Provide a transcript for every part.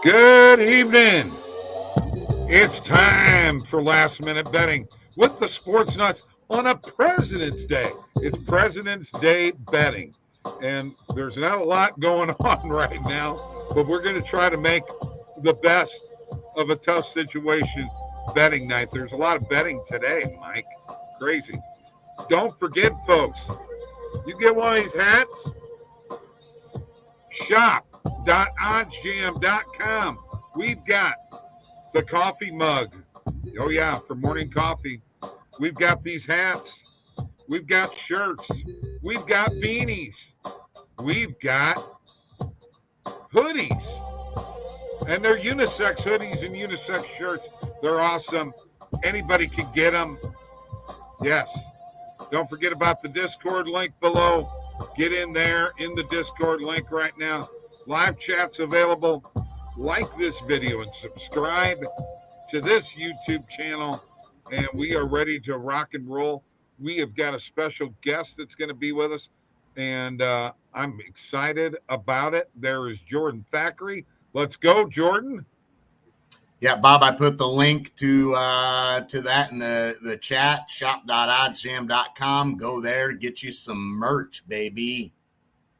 Good evening. It's time for last minute betting with the Sports Nuts on a President's Day. It's President's Day betting. And there's not a lot going on right now, but we're going to try to make the best of a tough situation betting night. There's a lot of betting today, Mike. Crazy. Don't forget, folks, you get one of these hats, shop.oddsjam.com. We've got the coffee mug. Oh, yeah, for morning coffee. We've got these hats. We've got shirts. We've got beanies. We've got hoodies. And they're unisex hoodies and unisex shirts. They're awesome. Anybody can get them. Yes. Don't forget about the Discord link below. Get in there in the Discord link right now. Live chat's available. Like this video and subscribe to this YouTube channel. And we are ready to rock and roll. We have got a special guest that's going to be with us. And I'm excited about it. There is Jordan Thackeray. Let's go, Jordan. Yeah, Bob, I put the link to that in the chat, shop.oddsjam.com. Go there, get you some merch, baby.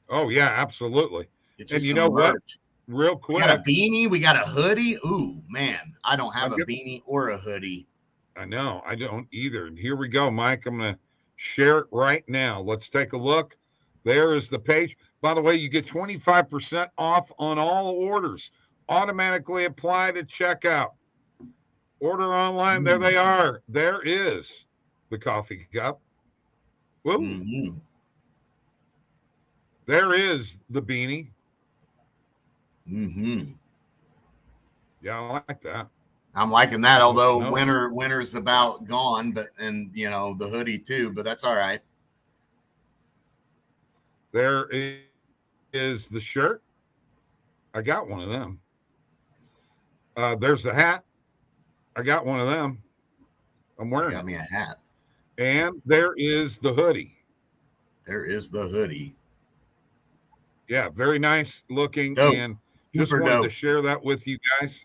Oh, yeah, absolutely. And you know merch. What? Real quick. We got a beanie. We got a hoodie. Ooh, man, I don't have a beanie or a hoodie. I know. I don't either. And here we go, Mike. I'm going to share it right now. Let's take a look. There is the page. By the way, you get 25% off on all orders. Automatically applied at checkout. Order online. There they are. There is the coffee cup. Whoop. Mm-hmm. There is the beanie. Mm-hmm. Yeah, I like that. I'm liking that, although winter's about gone, and the hoodie too, but that's all right. There is the shirt. I got one of them. There's the hat. I got one of them. I'm wearing it. Got me a hat. And there is the hoodie. There is the hoodie. Yeah, very nice looking. Dope. And just wanted to share that with you guys.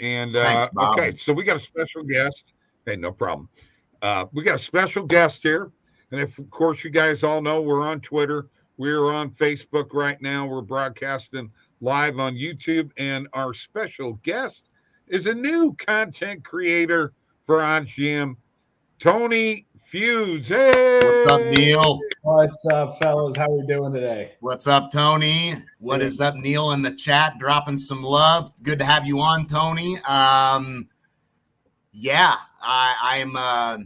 And thanks, Bob. Okay, so we got a special guest. Hey, no problem. We got a special guest here. And of course, you guys all know we're on Twitter. We're on Facebook right now. We're broadcasting live on YouTube. And our special guest is a new content creator for OddsJam, Tony Feuds. Hey! What's up, Neil? What's up, fellas? How we doing today? What's up, Tony? What is up, Neil, in the chat? Dropping some love. Good to have you on, Tony. Yeah, I'm a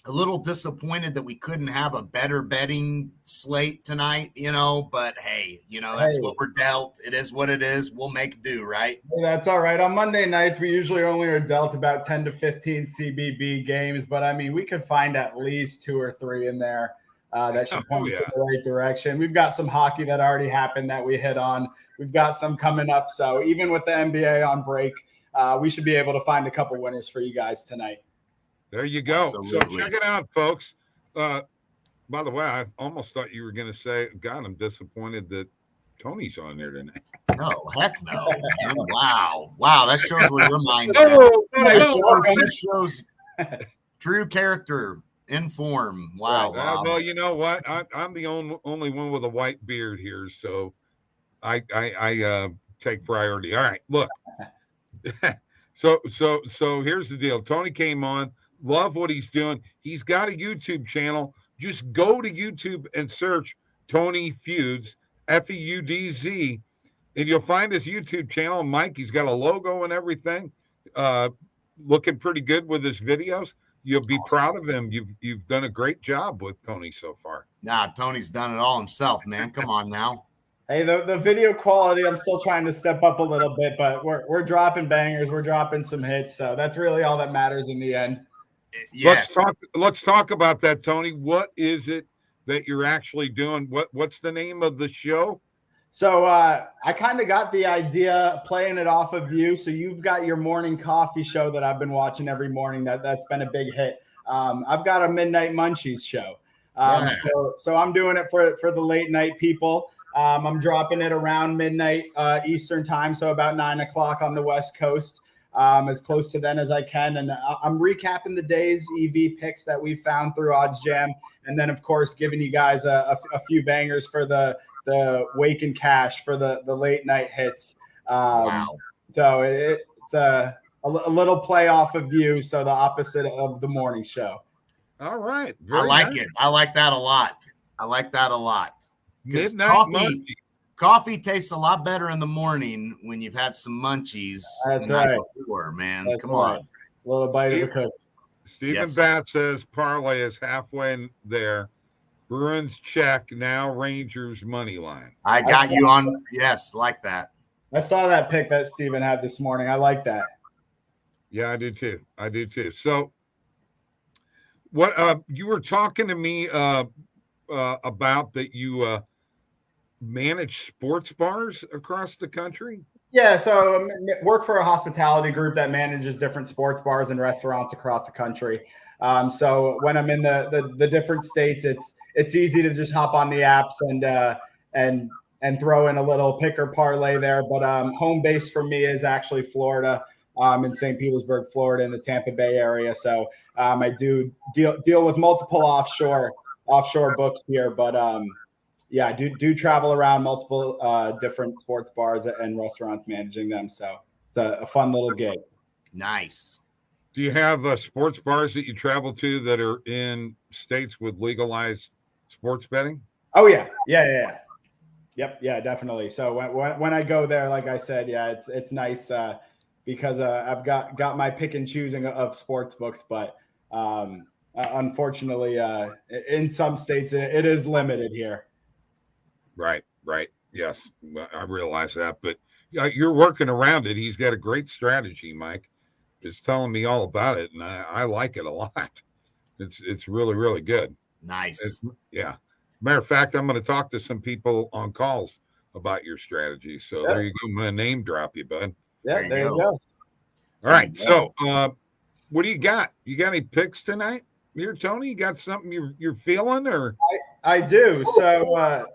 little disappointed that we couldn't have a better betting slate tonight, but hey, that's what we're dealt. It is what it is. We'll make do, right? That's all right. On Monday nights, we usually only are dealt about 10 to 15 CBB games, but I mean, we could find at least 2 or 3 in there that should point us in the right direction. We've got some hockey that already happened that we hit on. We've got some coming up. So even with the NBA on break, we should be able to find a couple winners for you guys tonight. There you go. Absolutely. So check it out, folks. By the way, I almost thought you were going to say, God, I'm disappointed that Tony's on there tonight. No, heck no. Wow. That shows where your mind's at. Shows true character in form. Wow. Right. Well, you know what? I'm the only one with a white beard here, so I take priority. All right, look. So here's the deal. Tony came on. Love what he's doing. He's got a YouTube channel. Just go to YouTube and search Tony Feuds, Feudz, and you'll find his YouTube channel. Mike, he's got a logo and everything. Looking pretty good with his videos. You'll be proud of him. You've done a great job with Tony so far. Nah, Tony's done it all himself, man. Come on now. Hey, the video quality, I'm still trying to step up a little bit, but we're dropping bangers. We're dropping some hits. So that's really all that matters in the end. Yes. Let's talk about that, Tony. What is it that you're actually doing? What's the name of the show? So I kind of got the idea playing it off of you. So you've got your morning coffee show that I've been watching every morning. That's been a big hit. I've got a Midnight Munchies show. So I'm doing it for the late night people. I'm dropping it around midnight Eastern time, so about 9 o'clock on the West Coast, as close to then as I can. And I'm recapping the day's EV picks that we found through OddsJam, and then of course giving you guys a few bangers for the wake and cash for the late night hits. Wow! So it's a little play off of you, so the opposite of the morning show. All right. I like it. I like that a lot. Midnight coffee tastes a lot better in the morning when you've had some munchies the night before, man. Come on. A little bite of a cookie. Stephen Bat says parlay is halfway there. Bruins check, now Rangers money line. I got you on. Yes, like that. I saw that pick that Steven had this morning. I like that. Yeah, I did too. So what you were talking to me about that you manage sports bars across the country? Yeah, so I work for a hospitality group that manages different sports bars and restaurants across the country. So when I'm in the different states, it's easy to just hop on the apps and throw in a little pick or parlay there. But home base for me is actually Florida. In St. Petersburg, Florida, in the Tampa Bay area. So I do deal with multiple offshore books here, but I do travel around multiple different sports bars and restaurants managing them. So it's a fun little gig. Nice. Do you have sports bars that you travel to that are in states with legalized sports betting? Oh yeah. Yep. Yeah, definitely. So when I go there, like I said, it's nice. Because I've got my pick and choosing of sports books, but unfortunately, in some states it is limited here. Right. Yes, I realize that, but you're working around it. He's got a great strategy, Mike. Is telling me all about it, and I like it a lot. It's really, really good. Nice. Matter of fact, I'm going to talk to some people on calls about your strategy. So there you go. I'm going to name drop you, bud. Yeah, there you go. All right. So, what do you got? You got any picks tonight? Here, Tony, you got something you're feeling, or? I do. So,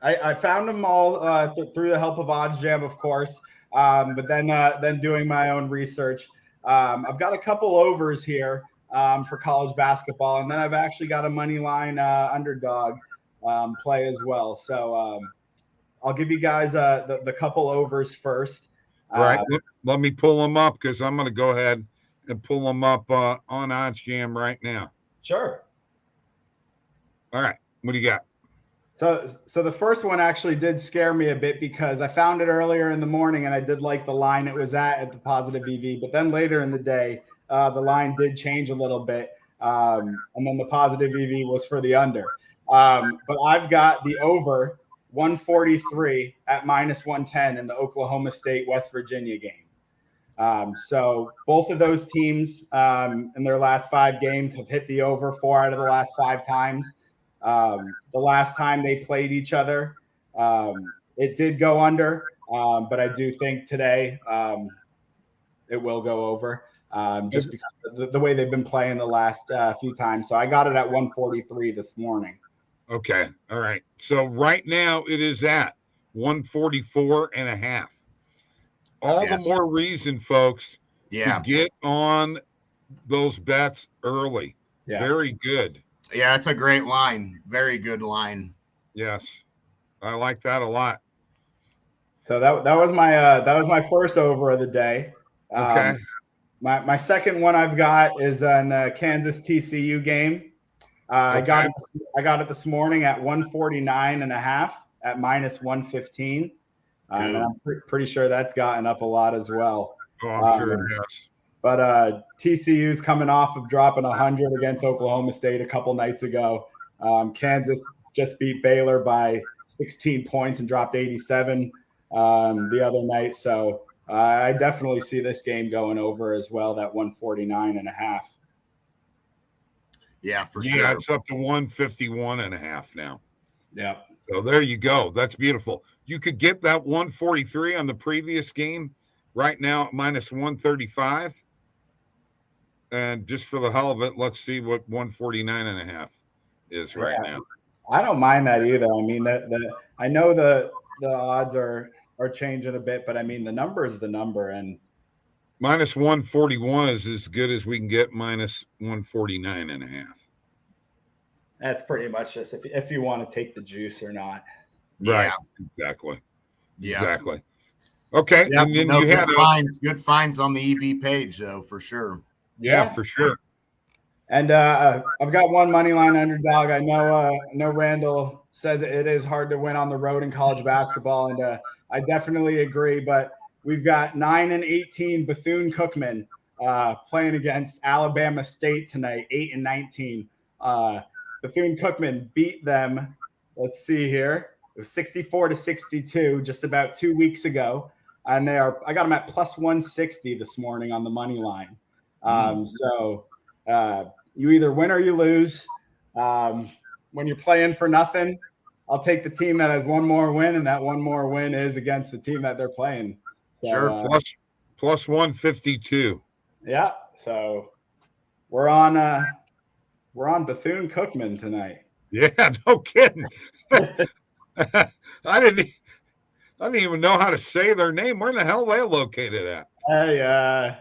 I found them all through the help of OddsJam, of course. But then doing my own research, I've got a couple overs here for college basketball, and then I've actually got a money line underdog play as well. So, I'll give you guys the couple overs first. All right, let me pull them up because I'm going to go ahead and pull them up on OddsJam right now. Sure. All right, what do you got? So the first one actually did scare me a bit because I found it earlier in the morning and I did like the line it was at the positive EV, but then later in the day, the line did change a little bit, and then the positive EV was for the under. But I've got the over 143 at minus 110 in the Oklahoma State West Virginia game. So both of those teams in their last 5 games have hit the over 4 out of the last 5 times. The last time they played each other, it did go under, but I do think today it will go over just because of the way they've been playing the last few times. So I got it at 143 this morning. Okay. All right. So right now it is at 144.5. All the more reason, folks, to get on those bets early. Yeah. Very good. Yeah, it's a great line. Very good line. Yes. I like that a lot. So that was my first over of the day. Okay. My second one I've got is in the Kansas TCU game. I got it this morning at 149.5 at minus 115. And I'm pretty sure that's gotten up a lot as well. Oh, I'm sure it has. But TCU's coming off of dropping 100 against Oklahoma State a couple nights ago. Kansas just beat Baylor by 16 points and dropped 87 the other night. So I definitely see this game going over as well, that 149.5. Yeah, for sure. Yeah, it's up to 151.5 now. Yeah. So there you go. That's beautiful. You could get that 143 on the previous game right now at minus 135. And just for the hell of it, let's see what 149.5 is right now. I don't mind that either. I mean, I know the odds are changing a bit, but I mean, the number is the number, and minus 141 is as good as we can get minus 149.5. That's pretty much just if you want to take the juice or not. Right. Yeah. Exactly. Yeah. Exactly. Okay. Yeah, And then no, you had good finds on the EV page though, for sure. Yeah, for sure. And I've got one money line underdog. I know Randall says it is hard to win on the road in college basketball, and I definitely agree. But we've got 9-18 Bethune-Cookman playing against Alabama State tonight, 8-19. Bethune-Cookman beat them. Let's see here. It was 64-62 just about 2 weeks ago, and I got them at plus 160 this morning on the money line. So you either win or you lose. When you're playing for nothing, I'll take the team that has one more win, and that one more win is against the team that they're playing. So, sure, plus 152. Yeah, so we're on Bethune-Cookman tonight. Yeah, no kidding. I didn't even know how to say their name. Where the hell are they located at? Hey,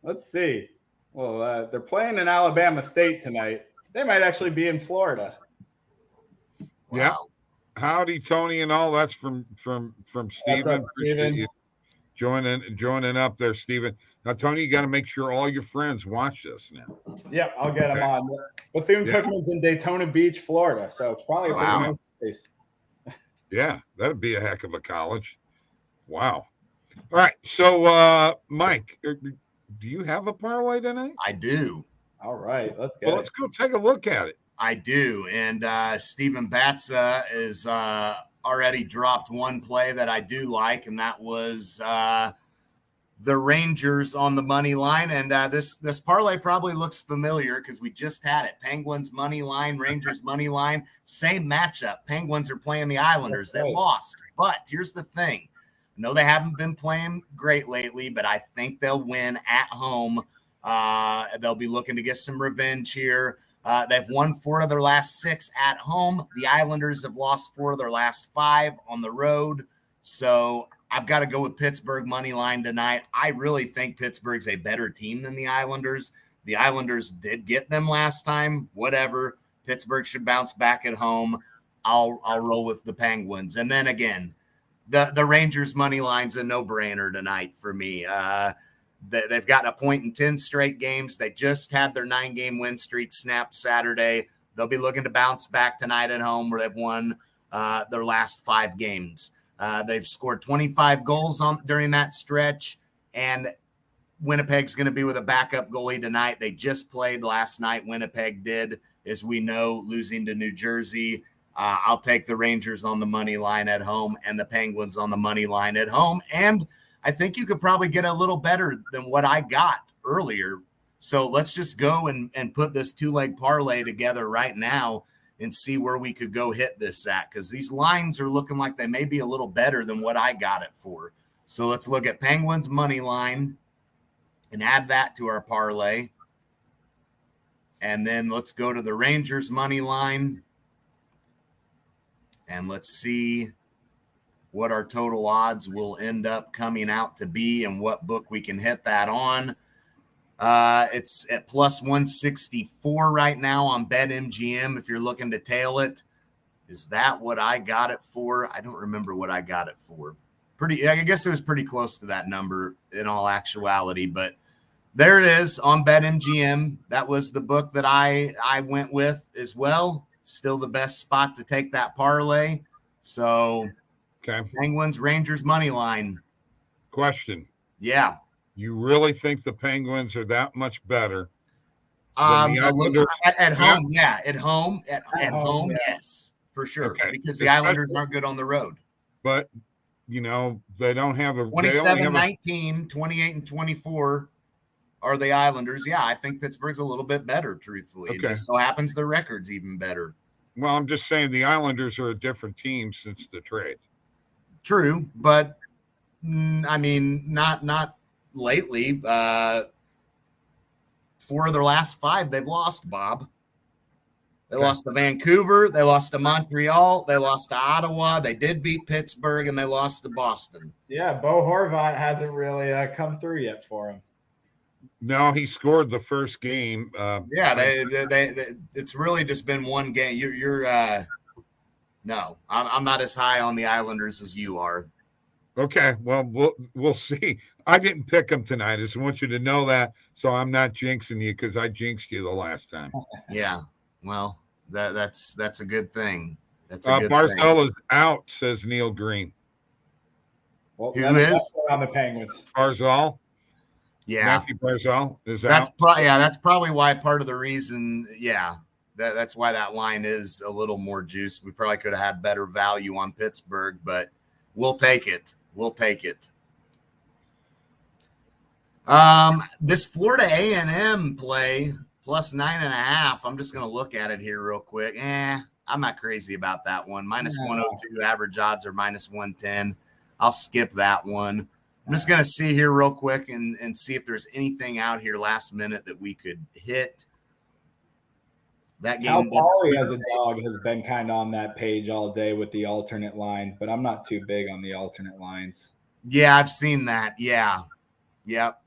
let's see. Well, they're playing in Alabama State tonight. They might actually be in Florida. Wow. Yeah. Howdy, Tony, and all. That's from Stephen. Stephen. Joining up there, Stephen. Now, Tony, you got to make sure all your friends watch this now. Yep, I'll get them on. Bethune-Cookman's in Daytona Beach, Florida, so probably a nice place. Yeah, that'd be a heck of a college. Wow. All right, so Mike, do you have a parlay tonight? I do. All right, let's go take a look at it. I do, and Stephen Batza is already dropped one play that I do like, and that was the Rangers on the money line. And this parlay probably looks familiar because we just had it. Penguins money line, Rangers money line, same matchup. Penguins are playing the Islanders. They lost, but here's the thing. No, they haven't been playing great lately, but I think they'll win at home. They'll be looking to get some revenge here. They've won 4 of their last 6 at home. The Islanders have lost 4 of their last 5 on the road. So I've got to go with Pittsburgh money line tonight. I really think Pittsburgh's a better team than the Islanders. The Islanders did get them last time. Whatever. Pittsburgh should bounce back at home. I'll roll with the Penguins. And then again, the Rangers money line's a no-brainer tonight for me. They've gotten a point in 10 straight games. They just had their 9-game win streak snapped Saturday. They'll be looking to bounce back tonight at home where they've won their last 5 games. They've scored 25 goals during that stretch, and Winnipeg's going to be with a backup goalie tonight. They just played last night. Winnipeg did, as we know, losing to New Jersey. I'll take the Rangers on the money line at home and the Penguins on the money line at home. And I think you could probably get a little better than what I got earlier. So let's just go and put this 2-leg parlay together right now and see where we could go hit this at, because these lines are looking like they may be a little better than what I got it for. So let's look at Penguins money line and add that to our parlay. And then let's go to the Rangers money line. And let's see what our total odds will end up coming out to be and what book we can hit that on. It's at plus 164 right now on BetMGM if you're looking to tail it. Is that what I got it for? I don't remember what I got it for. I guess it was pretty close to that number in all actuality, but there it is on BetMGM. That was the book that I went with as well. Still the best spot to take that parlay. So okay. Penguins, Rangers money line. Question. Yeah. You really think the Penguins are that much better than the Islanders? At home, yeah. At home, yes, for sure. Okay. Because the Islanders aren't good on the road. But, they don't have a 27-19, 28-24 are the Islanders. Yeah, I think Pittsburgh's a little bit better, truthfully. Okay. It just so happens the record's even better. Well, I'm just saying the Islanders are a different team since the trade. True, but I mean, not lately. 4 of their last 5 they've lost, Bob. They lost to Vancouver. They lost to Montreal. They lost to Ottawa. They did beat Pittsburgh, and they lost to Boston. Yeah, Bo Horvat hasn't really come through yet for him. No, he scored the first game. It's really just been one game. No, I'm not as high on the Islanders as you are. Okay, well, we'll see. I didn't pick them tonight. I just want you to know that, so I'm not jinxing you because I jinxed you the last time. Yeah, well, that's a good thing. That's a good Barzal is out, says Neil Green. Well, who is on the Penguins? Barzal. Yeah, Matthew Barzal is out. Yeah, that's probably why part of the reason. Yeah, that's why that line is a little more juiced. We probably could have had better value on Pittsburgh, but we'll take it. We'll take it. This Florida A&M play plus 9.5. I'm just going to look at it here real quick. I'm not crazy about that one. Minus 102 average odds or minus 110. I'll skip that one. I'm just going to see here real quick and see if there's anything out here last minute that we could hit. That game. Cal Poly as a dog has been kind of on that page all day with the alternate lines, but I'm not too big on the alternate lines. Yeah, I've seen that. Yeah. Yep.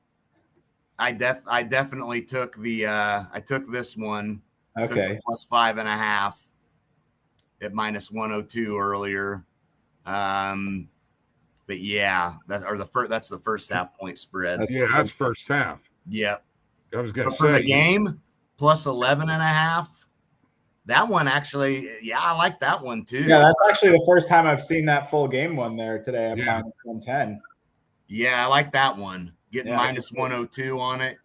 I definitely took I took this one. Okay. Plus 5.5 at minus 102 earlier. But yeah, that's the first half point spread. Yeah, that's first half. Yep. I was going to say for the game plus 11.5. That one actually, yeah, I like that one too. Yeah, that's actually the first time I've seen that full game one there today at minus 110. Yeah, I like that one. Getting minus 102 on it,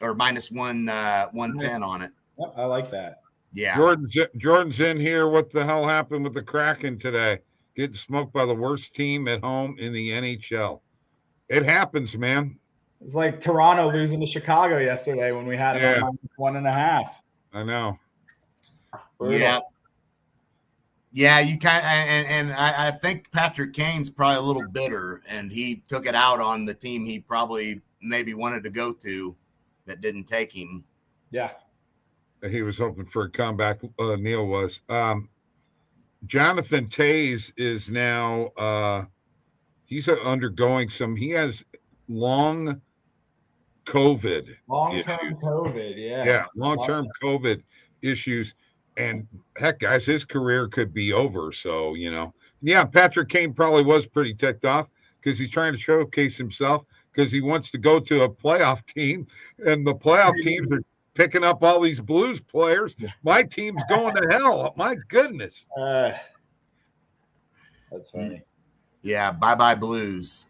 or minus 110 on it. Yep, I like that. Yeah. Jordan's in here. What the hell happened with the Kraken today? Getting smoked by the worst team at home in the NHL. It happens, man. It's like Toronto losing to Chicago yesterday when we had it at minus 1.5. I know. Brutal. Yeah. Yeah, you kind of, and I think Patrick Kane's probably a little bitter, and he took it out on the team he probably maybe wanted to go to that didn't take him. Yeah. He was hoping for a comeback. Neil was. Jonathan Toews is now he's undergoing he has long COVID long-term COVID, yeah, long-term COVID issues, and heck, guys, his career could be over. So Patrick Kane probably was pretty ticked off because he's trying to showcase himself because he wants to go to a playoff team, and the playoff teams are picking up all these Blues players. My team's going to hell. My goodness. That's funny. Yeah, bye-bye Blues.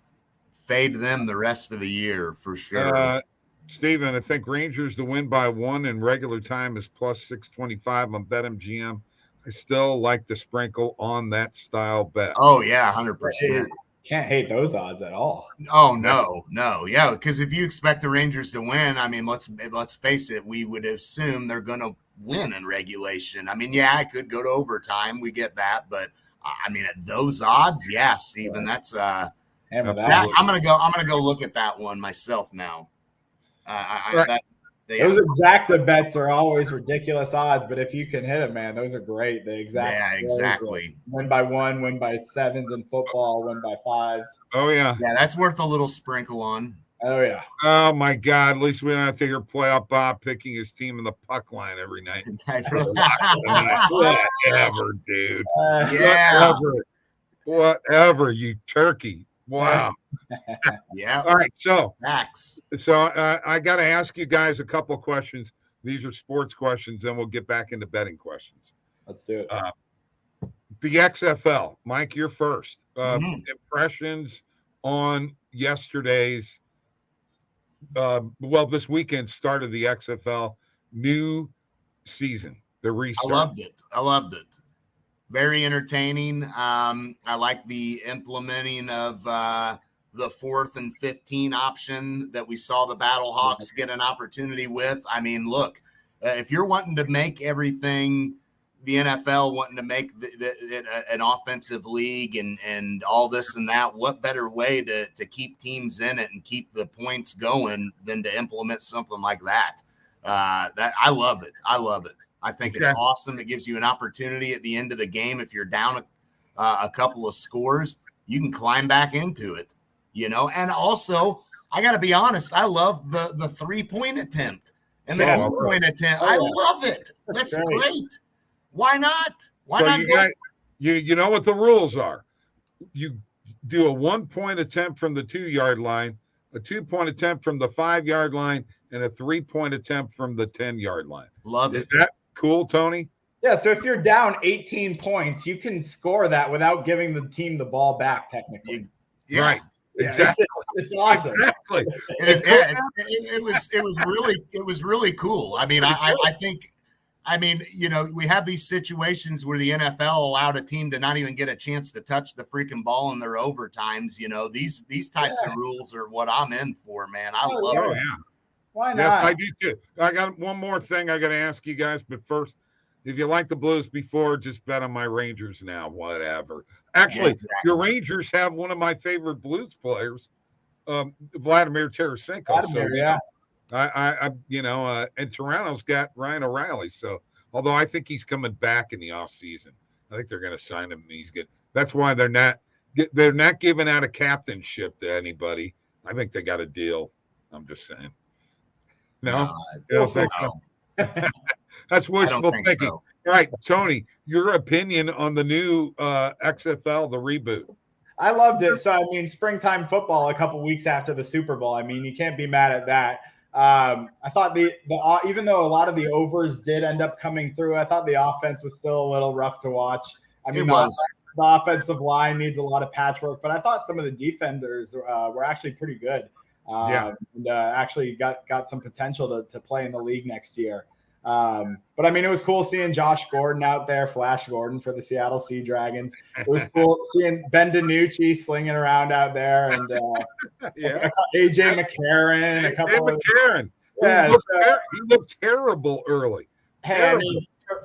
Fade them the rest of the year for sure. Steven, I think Rangers to win by 1 in regular time is plus 625 on BetMGM. I still like to sprinkle on that style bet. Oh, yeah, 100%. Can't hate those odds at all. Oh, no. Yeah, because if you expect the Rangers to win, I mean, let's face it, we would assume they're going to win in regulation. I mean, yeah, it could go to overtime. We get that. But, I mean, at those odds, yeah, Steven, that's I'm gonna go look at that one myself now. Those exacta bets are always ridiculous odds, but if you can hit them, man, those are great. The exact exactly. Win by 1, win by 7s in football, win by 5s. Oh yeah, that's worth a little sprinkle on. Oh yeah. Oh my God! At least we don't have to hear playoff Bob picking his team in the puck line every night. Whatever, dude. Whatever, you turkey. Wow. Yeah. All right. So, Max. I got to ask you guys a couple of questions. These are sports questions, and we'll get back into betting questions. Let's do it. The XFL, Mike, you're first. Impressions on yesterday's, this weekend start of the XFL new season, the restart. I loved it. Very entertaining. I like the implementing of the 4th and 15 option that we saw the Battlehawks get an opportunity with. I mean, look, if you're wanting to make everything, the NFL wanting to make an offensive league and all this and that, what better way to keep teams in it and keep the points going than to implement something like that? I love it. I think it's awesome. It gives you an opportunity at the end of the game. If you're down a couple of scores, you can climb back into it, and also I got to be honest. I love the 3-point attempt and the 2-point attempt. I love it. That's great. Why not? Why not? You know what the rules are. You do a 1-point attempt from the 2-yard line, a 2-point attempt from the 5-yard line, and a 3-point attempt from the 10-yard line. Love it. Is that cool, Tony? Yeah, so if you're down 18 points, you can score that without giving the team the ball back, technically. Yeah. Right. Exactly. It's awesome. Exactly. It was really cool. I mean, I think, we have these situations where the NFL allowed a team to not even get a chance to touch the freaking ball in their overtimes. These types of rules are what I'm in for, man. I love it. Yeah. Why not? Yes, I do too. I got one more thing I got to ask you guys, but first, if you like the Blues before, just bet on my Rangers now, whatever. Actually, your Rangers have one of my favorite Blues players, Vladimir Tarasenko. And Toronto's got Ryan O'Reilly. So, although I think he's coming back in the offseason, I think they're going to sign him. And he's good. That's why they're not giving out a captainship to anybody. I think they got a deal. I'm just saying. No, you don't think so? That's wishful thinking. So. All right, Tony, your opinion on the new XFL, the reboot. I loved it. So, springtime football a couple weeks after the Super Bowl. You can't be mad at that. I thought the even though a lot of the overs did end up coming through, I thought the offense was still a little rough to watch. The offensive line needs a lot of patchwork, but I thought some of the defenders were actually pretty good. And actually got some potential to play in the league next year. But it was cool seeing Josh Gordon out there, Flash Gordon for the Seattle Sea Dragons. It was cool seeing Ben DiNucci slinging around out there, and AJ McCarron, a couple of McCarron. He looked terrible early. Hey,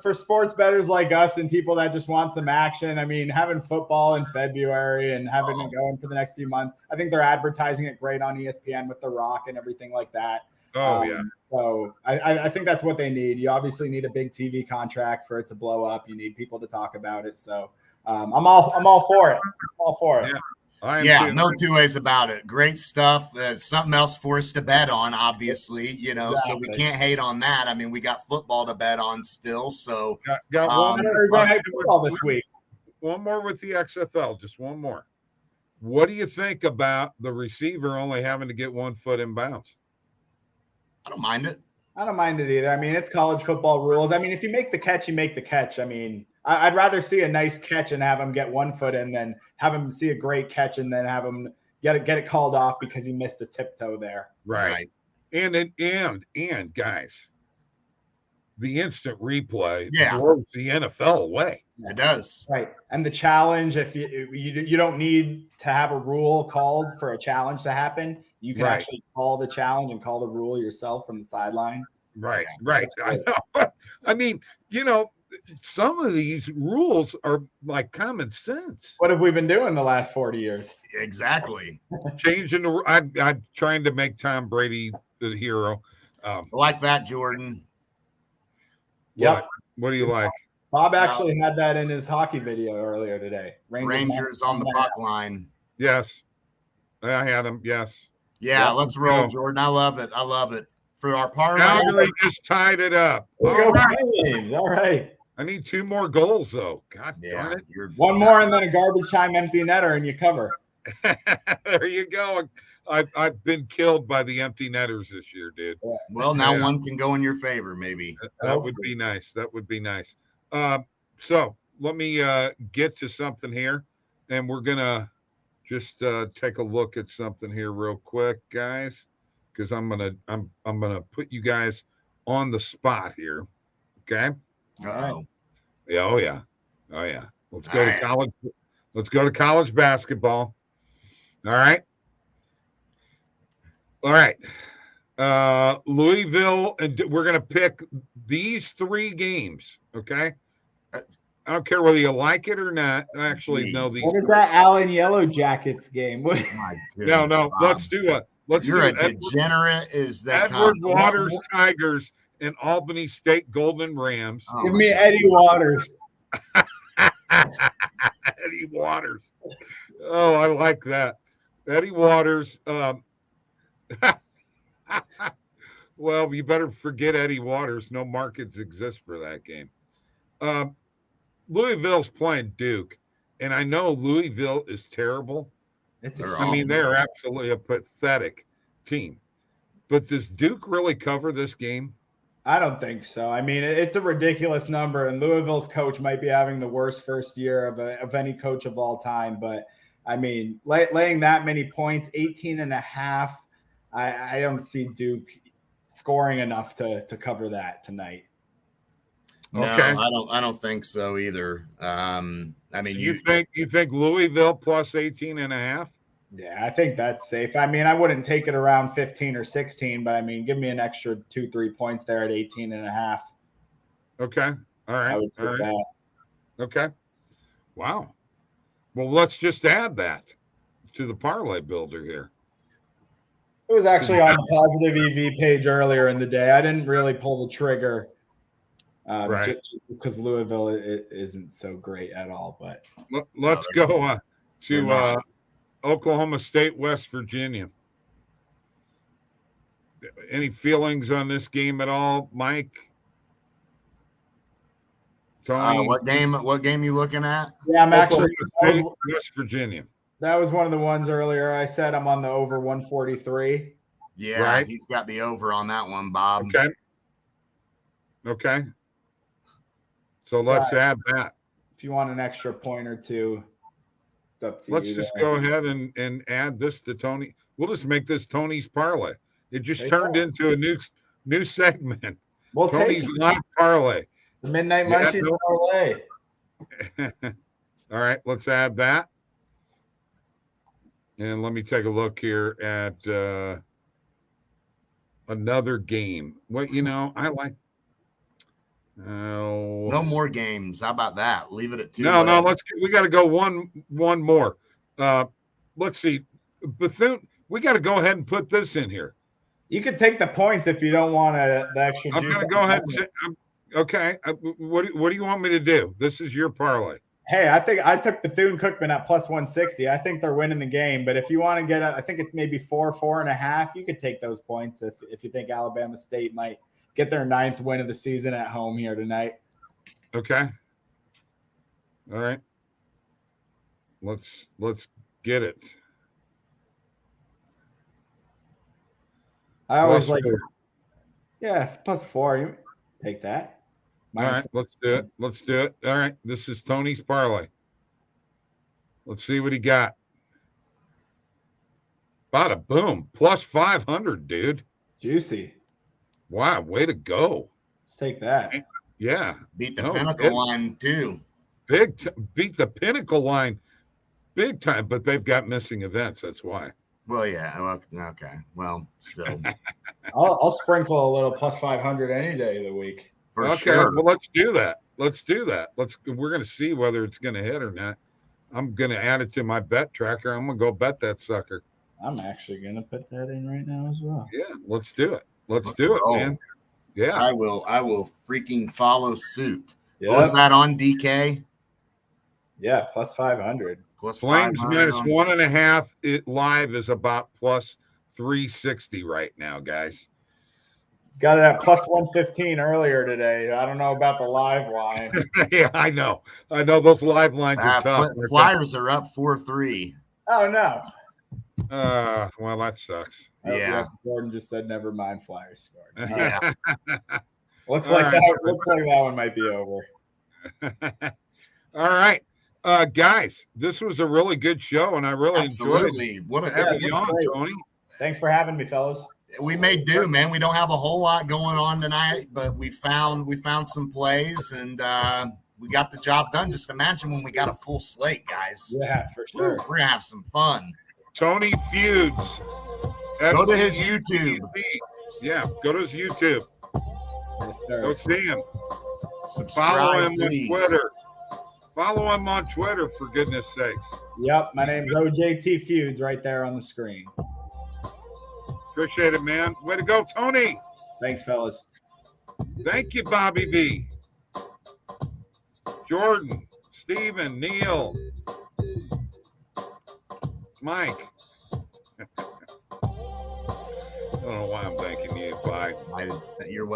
for sports bettors like us and people that just want some action, having football in February and having it going for the next few months, I think they're advertising it great on ESPN with The Rock and everything like that. So I think that's what they need. You obviously need a big TV contract for it to blow up. You need people to talk about it. So I'm all for it. No two ways about it. Great stuff. Something else for us to bet on, obviously, exactly. So we can't hate on that. We got football to bet on still. So got one football this week. One more with the XFL, just one more. What do you think about the receiver only having to get 1 foot in bounds? I don't mind it. I don't mind it either. It's college football rules. If you make the catch, you make the catch. I'd rather see a nice catch and have him get 1 foot in than have him see a great catch and then have him get it called off because he missed a tiptoe there. Right. And guys, the instant replay blows the NFL away. It does. Right. And the challenge, if you don't need to have a rule called for a challenge to happen, you can actually call the challenge and call the rule yourself from the sideline. Right. I know. Some of these rules are like common sense. What have we been doing the last 40 years? Exactly. Changing the I'm trying to make Tom Brady the hero. Like that, Jordan. Yep. What do you like? Bob actually had that in his hockey video earlier today. Rangers on the puck line. Yes. I had him. Yes. Yeah, let's roll, Jordan. I love it. For our parlay. Calgary just tied it up. All right. I need 2 more goals, though. God darn it. One more and then a garbage time empty netter and you cover. There you go. I've been killed by the empty netters this year, dude. Yeah. Well, now one can go in your favor, maybe. That would be nice. So let me get to something here, and we're going to just take a look at something here real quick, guys, because I'm gonna put you guys on the spot here. Okay. Oh yeah. Let's go to college. Let's go to college basketball. All right. Louisville, and we're gonna pick these 3 games. Okay. I don't care whether you like it or not. I actually know these. What is that Allen Yellow Jackets game? No. Let's do it. You're a degenerate. Is that Edward Waters Tigers and Albany State Golden Rams. Oh, Give me Eddie Waters. Eddie Waters. Oh, I like that. Eddie Waters. Well, you better forget Eddie Waters. No markets exist for that game. Louisville's playing Duke, and I know Louisville is terrible. They're absolutely a pathetic team. But does Duke really cover this game? I don't think so. I mean, it's a ridiculous number, and Louisville's coach might be having the worst first year of any coach of all time. But, I mean, laying that many points, 18.5, I don't see Duke scoring enough to cover that tonight. Okay. No, I don't think so either. I mean, so you think Louisville plus 18.5? Yeah, I think that's safe. I mean, I wouldn't take it around 15 or 16, but I mean, give me an extra 2-3 points there at 18.5. Okay. All right. I would take that. Okay. Wow. Well, let's just add that to the parlay builder here. It was actually on the Positive EV page earlier in the day. I didn't really pull the trigger just because Louisville isn't so great at all. But let's go to Oklahoma State, West Virginia. Any feelings on this game at all, Mike? Tony? What game you looking at? Yeah, I'm Oklahoma State, West Virginia. That was one of the ones earlier. I said I'm on the over 143. Yeah, right. He's got the over on that one, Bob. Okay. So let's add that. If you want an extra point or two, it's up to you. Let's just go ahead and add this to Tony. We'll just make this Tony's parlay. It just turned into a new segment. Tony's live parlay. The Midnight Munchies parlay. All right, let's add that. And let me take a look here at another game. I like. No more games. How about that? Leave it at 2. No. We got to go one more. Let's see. Bethune. We got to go ahead and put this in here. You could take the points if you don't want the extra. I'm going to go ahead and. Okay. What do you want me to do? This is your parlay. Hey, I think I took Bethune-Cookman at plus 160. I think they're winning the game. But if you want to get, I think it's maybe 4.5. You could take those points if you think Alabama State might get their 9th win of the season at home here tonight. Okay. All right. Let's get it. I always plus 4. You take that. All right, let's do it. All right, this is Tony's parlay. Let's see what he got. Bada boom, plus 500, dude. Juicy. Wow, way to go. Let's take that. Yeah. Beat the Pinnacle line, too. Beat the Pinnacle line big time, but they've got missing events. That's why. Well, yeah. Okay. Well, still. I'll sprinkle a little plus 500 any day of the week. Sure. Well, let's do that. We're going to see whether it's going to hit or not. I'm going to add it to my bet tracker. I'm going to go bet that sucker. I'm actually going to put that in right now as well. Yeah, let's do it. Let's do it, man. Yeah. I will freaking follow suit. Yep. What was that on DK? Yeah, plus 500. Plus Flames minus 1.5. It live is about plus 360 right now, guys. Got it at plus 115 earlier today. I don't know about the live line. Yeah, I know. Those live lines are tough. Flyers are up 4-3. Oh, no. Well, that sucks. Yeah. Gordon just said, never mind, Flyers scored. Yeah. Looks like that one might be over. All right. Guys, this was a really good show, and I really enjoyed it. Having you on, Tony. Thanks for having me, fellas. We may do, man. We don't have a whole lot going on tonight, but we found some plays, and we got the job done. Just imagine when we got a full slate, guys. Yeah, for sure. We're gonna have some fun. Tony Feuds. Go to his YouTube. Yeah, go to his YouTube. Yes, sir. Go see him. Subscribe, on Twitter. Follow him on Twitter, for goodness sakes. Yep, my name's OJT Feuds right there on the screen. Appreciate it, man. Way to go, Tony. Thanks, fellas. Thank you, Bobby V. Jordan, Stephen, Neil, Mike. I don't know why I'm thanking you. Bye. You're welcome.